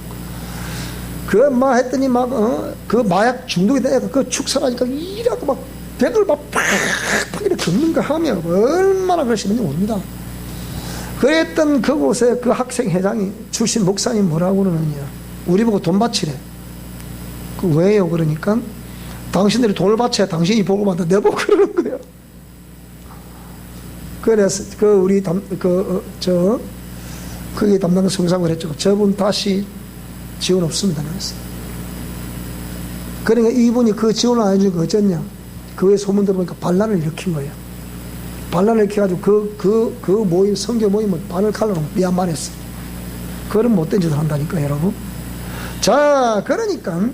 했더니 그 마약 중독이 돼서 그 축사하니까 이라고 막 백을 막 팍팍 이렇게 긁는 거 하면 얼마나 그러시는지 모릅니다. 그랬던 그곳에 그 학생 회장이 출신 목사님 뭐라고 그러느냐? 우리 보고 돈 바치래. 그 왜요? 그러니까 당신들이 돈을 바쳐야 당신이 복을 받는다. 내보고 그러는 거예요. 그래서 그게 담당 성상을 했죠. 저분 다시 지원 없습니다. 그랬어. 그러니까 이분이 그 지원을 안 해주니까 어쨌냐? 그 외에 소문 들어보니까 반란을 일으킨 거예요. 반란을 일으켜가지고 그 모임, 선교 모임을 반을 칼로 미얀마에 했어. 그런 못된 짓을 한다니까, 여러분. 자, 그러니까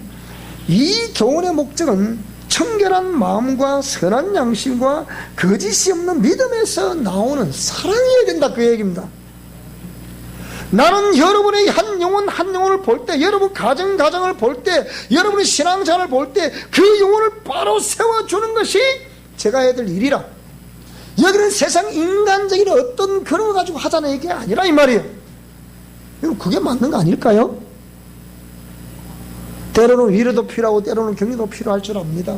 이 교훈의 목적은 청결한 마음과 선한 양심과 거짓이 없는 믿음에서 나오는 사랑이어야 된다, 그 얘기입니다. 나는 여러분의 한 영혼을 볼 때, 여러분 가정을 볼 때, 여러분의 신앙생활을 볼 때 그 영혼을 바로 세워주는 것이 제가 해야 될 일이라. 여기는 세상 인간적인 어떤 그런 거 가지고 하자는 얘기가 아니라 이 말이에요. 여러분 그게 맞는 거 아닐까요? 때로는 위로도 필요하고 때로는 격려도 필요할 줄 압니다.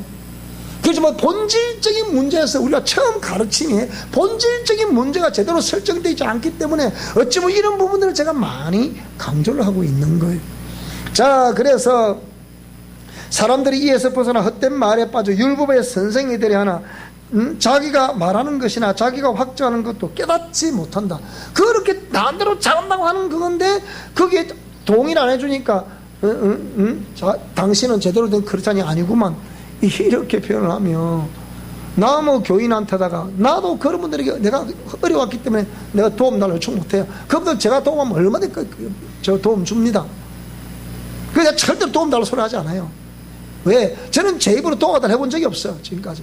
그렇지만 본질적인 문제에서 우리가 처음 가르침에 본질적인 문제가 제대로 설정되어 있지 않기 때문에 어찌 보면 이런 부분들을 제가 많이 강조를 하고 있는 거예요. 자, 그래서 사람들이 이에서 벗어나 헛된 말에 빠져 율법의 선생이 되려 하나 자기가 말하는 것이나 자기가 확증하는 것도 깨닫지 못한다. 그렇게 나름대로 잘한다고 하는 그건데 그게 동의를 안 해주니까 자, 당신은 제대로 된 크리스찬이 아니구만. 이렇게 표현을 하면 나 뭐 교인한테다가 나도 그런 분들에게 내가 어려웠기 때문에 내가 도움 달라고 요청 못해요. 그분들 제가 도움하면 얼마든지 저 도움 줍니다. 그래서 절대로 도움 달라고 소리 하지 않아요. 왜? 저는 제 입으로 도와달라고 해본 적이 없어요. 지금까지.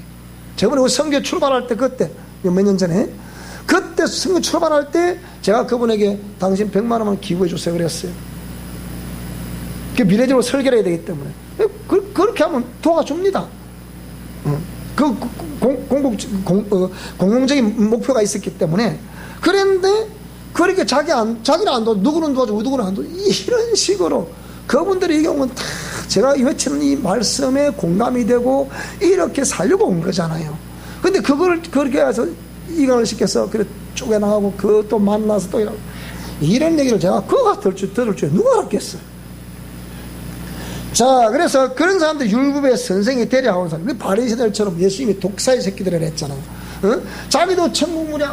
저번에 성교 출발할 때 그때 몇 년 전에 그때 성교 출발할 때 제가 그분에게 당신 100만 원만 기부해 주세요 그랬어요. 그 미래적으로 설계를 해야 되기 때문에 그렇게 하면 도와줍니다. 공공적인 목표가 있었기 때문에. 그런데 그렇게 자기는 안 도와주고 누구는 도와주고 누구는 안 도와주고 이런 식으로 그분들이 이 경우는 다 제가 외치는 이 말씀에 공감이 되고 이렇게 살려고 온 거잖아요. 근데 그걸 그렇게 해서 이강을 시켜서 그래 쪼개나가고 그또 만나서 또 이런 얘기를 제가 그가 들을 줄 누가 알았겠어요. 자, 그래서 그런 사람들 율법의 선생이 되려 하는 사람, 바리새인들처럼 예수님이 독사의 새끼들을 했잖아. 자기도 천국문에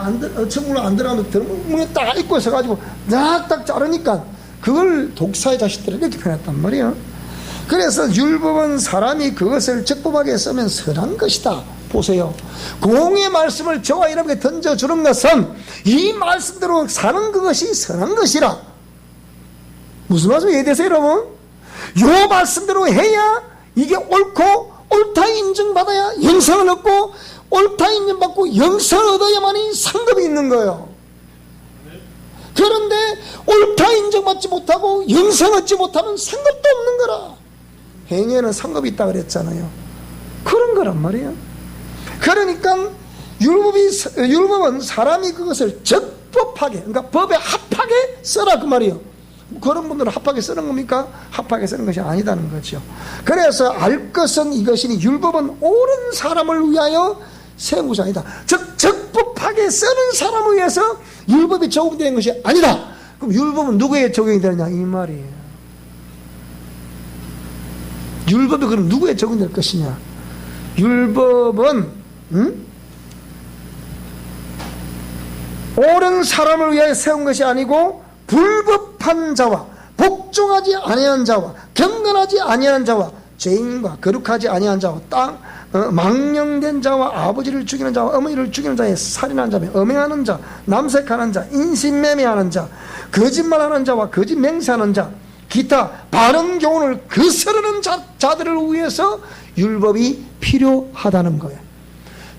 천국문에 안 들어가면 문에 딱 입고 있어가지고 딱 자르니까 그걸 독사의 자식들을 이렇게 표현했단 말이야. 그래서 율법은 사람이 그것을 적법하게 쓰면 선한 것이다. 보세요. 공의 말씀을 저와 여러분에게 던져주는 것은 이 말씀대로 사는 그것이 선한 것이라. 무슨 말씀 이해되세요 여러분? 요 말씀대로 해야 이게 옳고 옳다 인정받아야 영생을 얻고 옳다 인정받고 영생을 얻어야만이 상급이 있는 거예요. 그런데 옳다 인정받지 못하고 영생 얻지 못하면 상급도 없는 거라. 행위에는 상급이 있다 그랬잖아요. 그런 거란 말이에요. 그러니까 율법은 사람이 그것을 적법하게, 그러니까 법에 합하게 써라 그 말이에요. 그런 분들은 합하게 쓰는 겁니까? 합하게 쓰는 것이 아니다는 거죠. 그래서 알 것은 이것이니 율법은 옳은 사람을 위하여 세운 것이 아니다. 즉 적법하게 쓰는 사람을 위해서 율법이 적용되는 것이 아니다. 그럼 율법은 누구에게 적용이 되느냐 이 말이에요. 율법이 그럼 누구에 적용될 것이냐? 율법은 옳은 사람을 위하여 세운 것이 아니고 불법한 자와 복종하지 아니한 자와 경건하지 아니한 자와 죄인과 거룩하지 아니한 자와 망령된 자와 아버지를 죽이는 자와 어머니를 죽이는 자에 살인하는 자며 음행하는 자, 남색하는 자, 인신매매하는 자, 거짓말하는 자와 거짓 맹세하는 자, 기타 바른 교훈을 거스르는 자들을 위해서 율법이 필요하다는 거예요.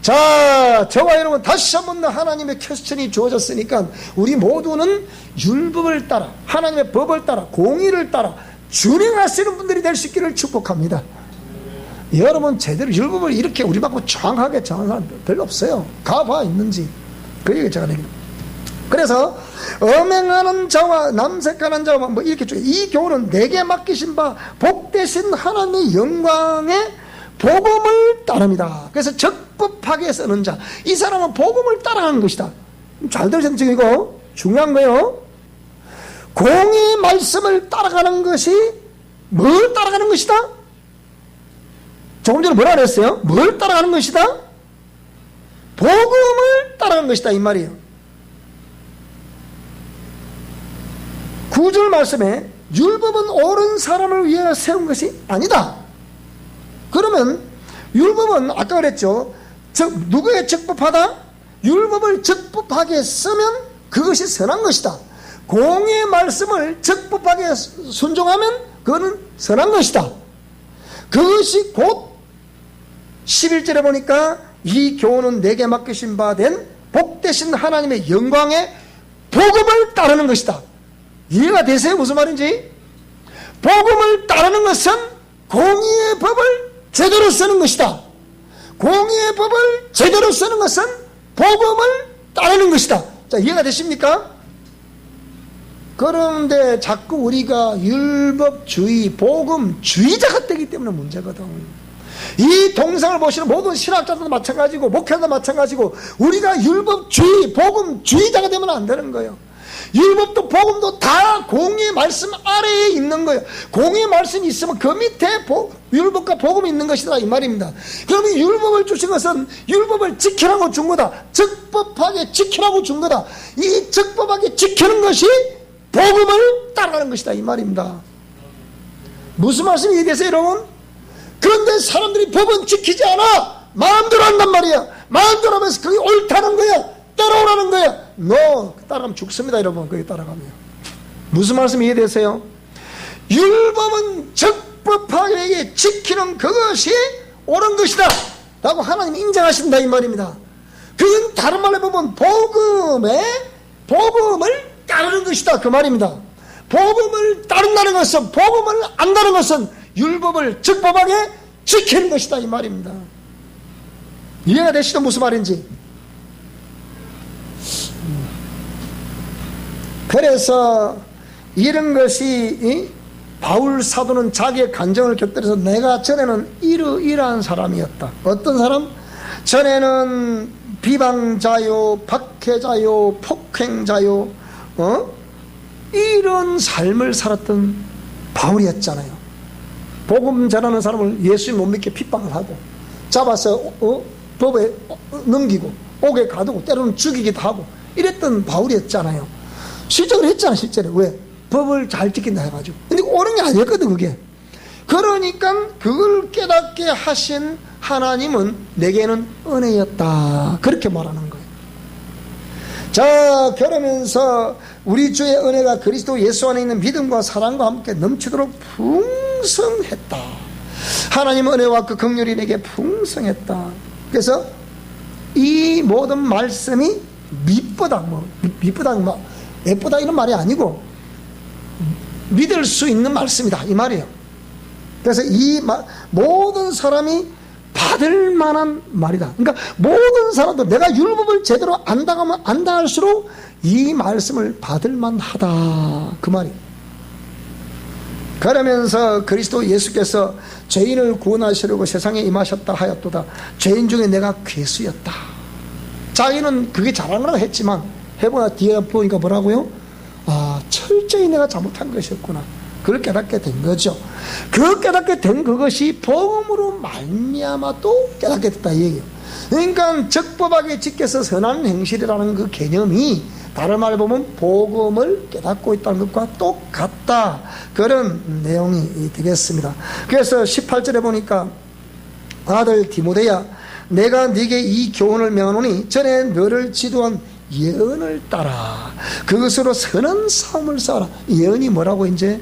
자, 저와 여러분 다시 한번 하나님의 퀘스천이 주어졌으니까 우리 모두는 율법을 따라 하나님의 법을 따라 공의를 따라 준행하시는 분들이 될 수 있기를 축복합니다. 여러분 제대로 율법을 이렇게 우리 받고 정확하게 정한 사람 별로 없어요. 가봐 있는지 그 얘기 제가 내기. 그래서 음행하는 자와 남색하는 자와 뭐 이렇게 이 교훈은 내게 맡기신 바 복되신 하나님의 영광의 복음을 따릅니다. 그래서 적법하게 쓰는 자, 이 사람은 복음을 따라가는 것이다. 잘 들으셨죠? 지금 이거 중요한 거예요. 공의 말씀을 따라가는 것이 뭘 따라가는 것이다? 조금 전에 뭐라 그랬어요? 뭘 따라가는 것이다? 복음을 따라가는 것이다 이 말이에요. 9절 말씀에 율법은 옳은 사람을 위하여 세운 것이 아니다. 그러면 율법은 아까 그랬죠. 누구의 적법하다? 율법을 적법하게 쓰면 그것이 선한 것이다. 공의 말씀을 적법하게 순종하면 그거는 선한 것이다. 그것이 곧 11절에 보니까 이 교훈은 내게 맡기신 바 된 복되신 하나님의 영광의 복음을 따르는 것이다. 이해가 되세요? 무슨 말인지? 복음을 따르는 것은 공의의 법을 제대로 쓰는 것이다. 공의의 법을 제대로 쓰는 것은 복음을 따르는 것이다. 자, 이해가 되십니까? 그런데 자꾸 우리가 율법주의, 복음주의자가 되기 때문에 문제거든. 이 동상을 보시는 모든 신학자들도 마찬가지고 목회자도 마찬가지고 우리가 율법주의, 복음주의자가 되면 안 되는 거예요. 율법도 복음도 다 공의 말씀 아래에 있는 거예요. 공의 말씀이 있으면 그 밑에 율법과 복음이 있는 것이다 이 말입니다. 그러면 율법을 주신 것은 율법을 지키라고 준 거다. 적법하게 지키라고 준 거다. 이 적법하게 지키는 것이 복음을 따라가는 것이다 이 말입니다. 무슨 말씀이 이해되세요 여러분? 그런데 사람들이 법은 지키지 않아. 마음대로 한단 말이야. 마음대로 하면서 그게 옳다는 거야. 따라오라는 거야. 따라가면 죽습니다 여러분. 그게 따라가면. 무슨 말씀 이해되세요? 율법은 적법하게 지키는 그것이 옳은 것이다. 라고 하나님이 인정하신다 이 말입니다. 그건 다른 말로 보면 복음을 따르는 것이다 그 말입니다. 복음을 따른다는 것은, 복음을 안다는 것은 율법을 적법하게 지키는 것이다 이 말입니다. 이해가 되시죠? 무슨 말인지. 그래서 이런 것이 바울 사도는 자기의 간증을 곁들여서 내가 전에는 이러이러한 사람이었다. 어떤 사람? 전에는 비방자요, 박해자요, 폭행자요, 이런 삶을 살았던 바울이었잖아요. 복음 전하는 사람을 예수님 못 믿게 핍박을 하고 잡아서 법에 넘기고 옥에 가두고 때로는 죽이기도 하고 이랬던 바울이었잖아요. 실적으로 했잖아. 실제로. 왜? 법을 잘 지킨다 해가지고. 근데 옳은 게 아니었거든 그게. 그러니까 그걸 깨닫게 하신 하나님은 내게는 은혜였다 그렇게 말하는 거예요. 자, 그러면서 우리 주의 은혜가 그리스도 예수 안에 있는 믿음과 사랑과 함께 넘치도록 풍성했다. 하나님의 은혜와 그 긍휼이 내게 풍성했다. 그래서 이 모든 말씀이 미쁘다, 예쁘다 이런 말이 아니고 믿을 수 있는 말씀이다 이 말이에요. 그래서 이 모든 사람이 받을 만한 말이다. 그러니까 모든 사람도 내가 율법을 제대로 안다 하면 안다 할수록 이 말씀을 받을 만하다 그 말이에요. 그러면서 그리스도 예수께서 죄인을 구원하시려고 세상에 임하셨다 하였도다. 죄인 중에 내가 괴수였다. 자기는 그게 잘한 거라고 했지만 해보나 뒤에 보니까 뭐라고요? 아, 철저히 내가 잘못한 것이었구나. 그걸 깨닫게 된 거죠. 그 깨닫게 된 그것이 복음으로 말미암아 또 깨닫게 됐다 이 얘기예요. 그러니까 적법하게 지켜서 선한 행실이라는 그 개념이 다른 말을 보면 복음을 깨닫고 있다는 것과 똑같다 그런 내용이 되겠습니다. 그래서 18절에 보니까 아들 디모데야 내가 네게 이 교훈을 명하노니 전에 너를 지도한 예언을 따라 그것으로 선한 싸움을 싸워라. 예언이 뭐라고 이제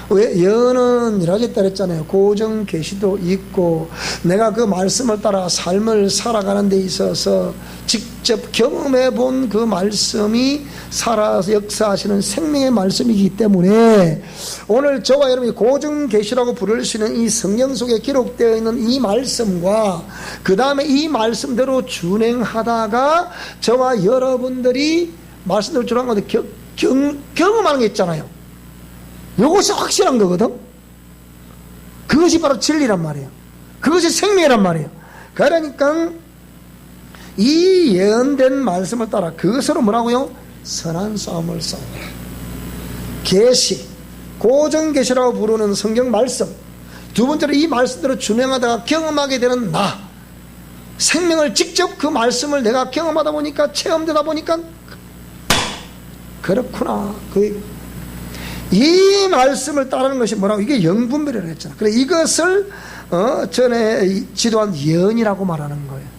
왜 예언은 이라겠다 그랬잖아요. 고정 계시도 있고 내가 그 말씀을 따라 삶을 살아가는 데 있어서 직접 경험해 본 그 말씀이 살아서 역사하시는 생명의 말씀이기 때문에 오늘 저와 여러분이 고정 계시라고 부를 수 있는 이 성경 속에 기록되어 있는 이 말씀과 그 다음에 이 말씀대로 준행하다가 저와 여러분들이 말씀대로 준행하는 건데 경험하는 게 있잖아요. 이것이 확실한 거거든. 그것이 바로 진리란 말이에요. 그것이 생명이란 말이에요. 그러니까 이 예언된 말씀을 따라 그것으로 뭐라고요? 선한 싸움을 싸우라. 계시, 고정 계시라고 부르는 성경 말씀. 두 번째로 이 말씀대로 준행하다가 경험하게 되는 나. 생명을 직접 그 말씀을 내가 경험하다 보니까 체험되다 보니까 그렇구나. 이 말씀을 따르는 것이 뭐라고? 이게 영분별이라고 했잖아. 그래 이것을 전에 지도한 예언이라고 말하는 거예요.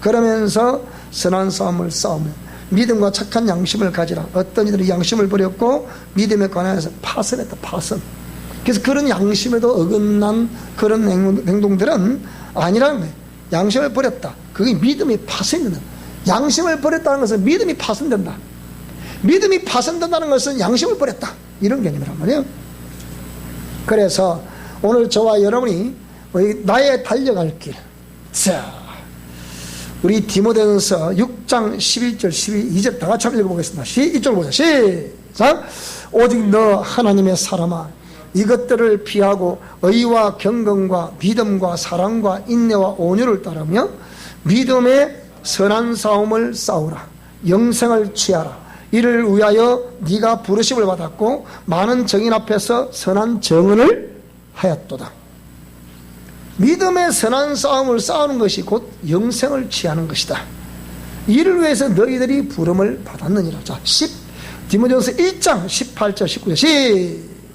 그러면서 선한 싸움을 싸우며 믿음과 착한 양심을 가지라. 어떤 이들이 양심을 버렸고 믿음에 관하여서 파선했다. 파선. 그래서 그런 양심에도 어긋난 그런 행동들은 아니라는 거예요. 양심을 버렸다. 그게 믿음이 파선된다. 양심을 버렸다는 것은 믿음이 파선된다. 믿음이 파선된다는 것은 양심을 버렸다. 이런 개념이란 말이에요. 그래서 오늘 저와 여러분이 나의 달려갈 길. 자, 우리 디모데전서 6장 11절 12절 다 같이 한번 읽어보겠습니다. 이쪽으로 보자. 시작. 오직 너 하나님의 사람아 이것들을 피하고 의와 경건과 믿음과 사랑과 인내와 온유를 따르며 믿음의 선한 싸움을 싸우라. 영생을 취하라. 이를 위하여 네가 부르심을 받았고 많은 정인 앞에서 선한 정언을 하였도다. 믿음의 선한 싸움을 싸우는 것이 곧 영생을 취하는 것이다. 이를 위해서 너희들이 부름을 받았느니라. 자, 디모데전서 1장 18절 19절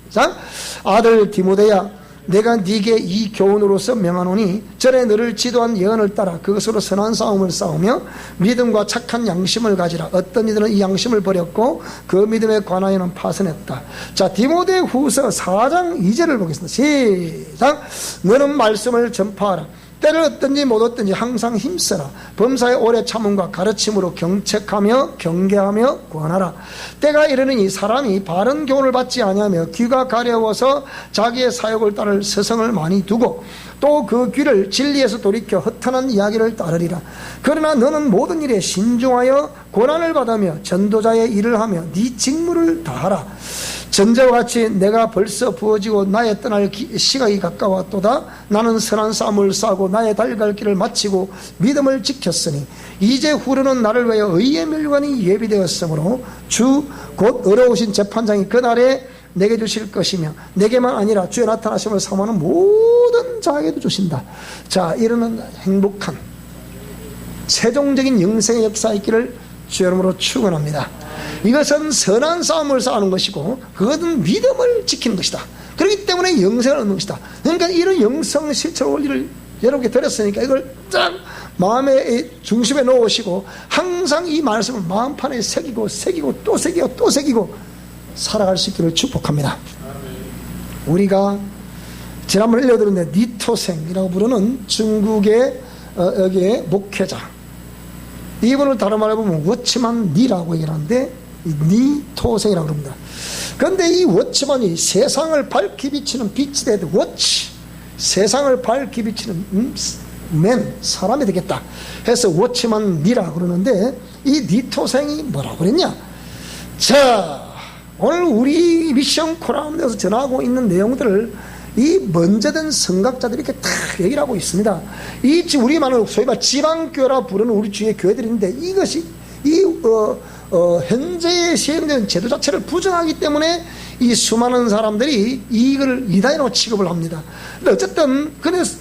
시작. 아들 디모데야 내가 네게 이 교훈으로서 명하노니 전에 너를 지도한 예언을 따라 그것으로 선한 싸움을 싸우며 믿음과 착한 양심을 가지라. 어떤 이들은 이 양심을 버렸고 그 믿음에 관하여는 파선했다. 자, 디모데 후서 4장 2절을 보겠습니다. 시작. 너는 말씀을 전파하라. 때를 얻든지 못 얻든지 항상 힘써라. 범사의 오래 참음과 가르침으로 경책하며 경계하며 권하라. 때가 이르느니 사람이 바른 교훈을 받지 아니하며 귀가 가려워서 자기의 사욕을 따를 서성을 많이 두고 또 그 귀를 진리에서 돌이켜 허탄한 이야기를 따르리라. 그러나 너는 모든 일에 신중하여 고난을 받으며 전도자의 일을 하며 네 직무를 다하라. 전제와 같이 내가 벌써 부어지고 나의 떠날 시각이 가까웠도다. 나는 선한 싸움을 싸고 나의 달갈 길을 마치고 믿음을 지켰으니 이제 후로는 나를 위하여 의의 멸관이 예비되었으므로 주 곧 어려우신 재판장이 그날에 내게 주실 것이며 내게만 아니라 주의 나타나심을 사모하는 모든 자에게도 주신다. 자, 이러는 행복한 최종적인 영생의 역사가 있기를 주 이름으로 축원합니다. 이것은 선한 싸움을 싸우는 것이고 그것은 믿음을 지키는 것이다. 그렇기 때문에 영생을 얻는 것이다. 그러니까 이런 영성 실천 원리를 여러분께 드렸으니까 이걸 딱 마음의 중심에 놓으시고 항상 이 말씀을 마음판에 새기고 또 새기고 또 새기고 살아갈 수 있기를 축복합니다. 우리가 지난번에 읽어드렸는데 니토생이라고 부르는 중국의 여기에 목회자, 이분을 다른 말로 보면 워치만 니라고 얘기하는데 니토생이라고 합니다. 그런데 이 워치만이 세상을 밝히 비치는 빛이 되듯 워치, 세상을 밝히 비치는 맨, 사람이 되겠다 해서 워치만 니라고 그러는데 이 니토생이 뭐라고 그랬냐. 자, 오늘 우리 미션 코라운에서 전하고 있는 내용들을 이 먼저 된 성각자들이 이렇게 다 얘기를 하고 있습니다. 이 우리만을 소위 말 지방교회라 부르는 우리 주의 교회들인데 이것이 현재의 시행되는 제도 자체를 부정하기 때문에 이 수많은 사람들이 이걸 이단으로 취급을 합니다. 근데 어쨌든 그래서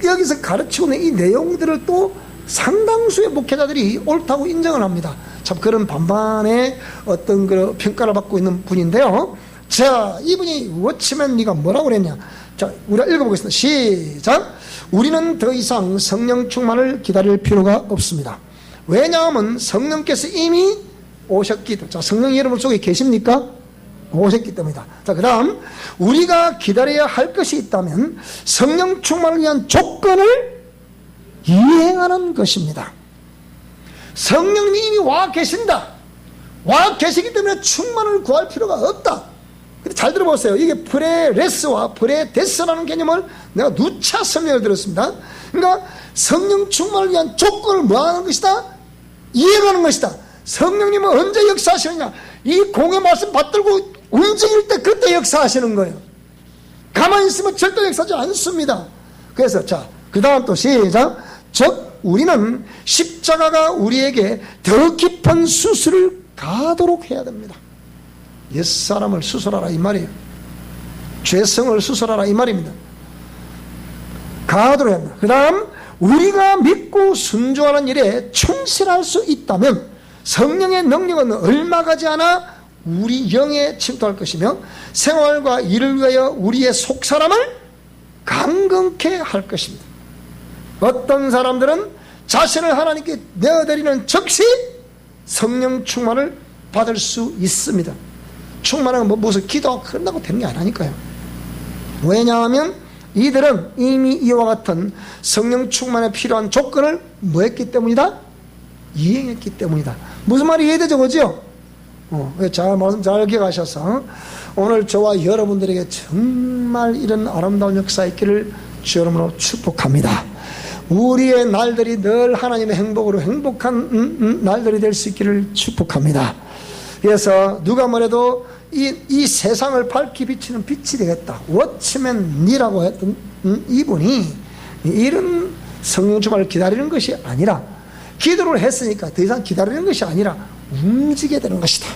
여기서 가르치고 있는 이 내용들을 또 상당수의 목회자들이 옳다고 인정을 합니다. 참 그런 반반의 어떤 그 평가를 받고 있는 분인데요. 자, 이분이 워치맨 니가 뭐라고 그랬냐. 자, 우리가 읽어보겠습니다. 시작. 우리는 더 이상 성령 충만을 기다릴 필요가 없습니다. 왜냐하면 성령께서 이미 오셨기 때문에. 자, 성령 여러분 속에 계십니까? 오셨기 때문이다. 자, 그 다음 우리가 기다려야 할 것이 있다면 성령 충만을 위한 조건을 이행하는 것입니다. 성령님이 이미 와 계신다. 와 계시기 때문에 충만을 구할 필요가 없다. 근데 잘 들어보세요. 이게 프레레스와 프레데스라는 개념을 내가 누차 설명을 드렸습니다. 그러니까 성령 충만을 위한 조건을 뭐 하는 것이다? 이행하는 것이다. 성령님은 언제 역사하시느냐? 이 공의 말씀 받들고 움직일 때 그때 역사하시는 거예요. 가만히 있으면 절대 역사하지 않습니다. 그래서 자, 그 다음 또 시작. 즉 우리는 십자가가 우리에게 더 깊은 수술을 가도록 해야 됩니다. 옛사람을 수술하라 이 말이에요. 죄성을 수술하라 이 말입니다. 가도록 해야 합니다. 그 다음 우리가 믿고 순종하는 일에 충실할 수 있다면 성령의 능력은 얼마 가지 않아 우리 영에 침투할 것이며 생활과 일을 위하여 우리의 속사람을 강건케 할 것입니다. 어떤 사람들은 자신을 하나님께 내어드리는 즉시 성령 충만을 받을 수 있습니다. 충만한 뭐 무슨 기도가 끝나고 되는 게 아니니까요. 왜냐하면 이들은 이미 이와 같은 성령 충만에 필요한 조건을 뭐 했기 때문이다? 이행했기 때문이다. 무슨 말이 이해되죠? 그죠? 잘 말씀 잘 기억하셔서 오늘 저와 여러분들에게 정말 이런 아름다운 역사 있기를 주 이름으로 축복합니다. 우리의 날들이 늘 하나님의 행복으로 행복한 날들이 될 수 있기를 축복합니다. 그래서 누가 뭐래도 이 세상을 밝히 비치는 빛이 되겠다. 워치맨 니라고 했던 이분이 이런 성령 충만을 기다리는 것이 아니라 기도를 했으니까 더 이상 기다리는 것이 아니라 움직여야 되는 것이다.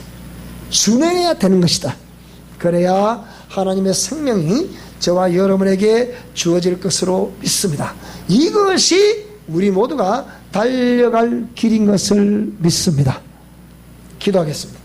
준행해야 되는 것이다. 그래야 하나님의 생명이 저와 여러분에게 주어질 것으로 믿습니다. 이것이 우리 모두가 달려갈 길인 것을 믿습니다. 기도하겠습니다.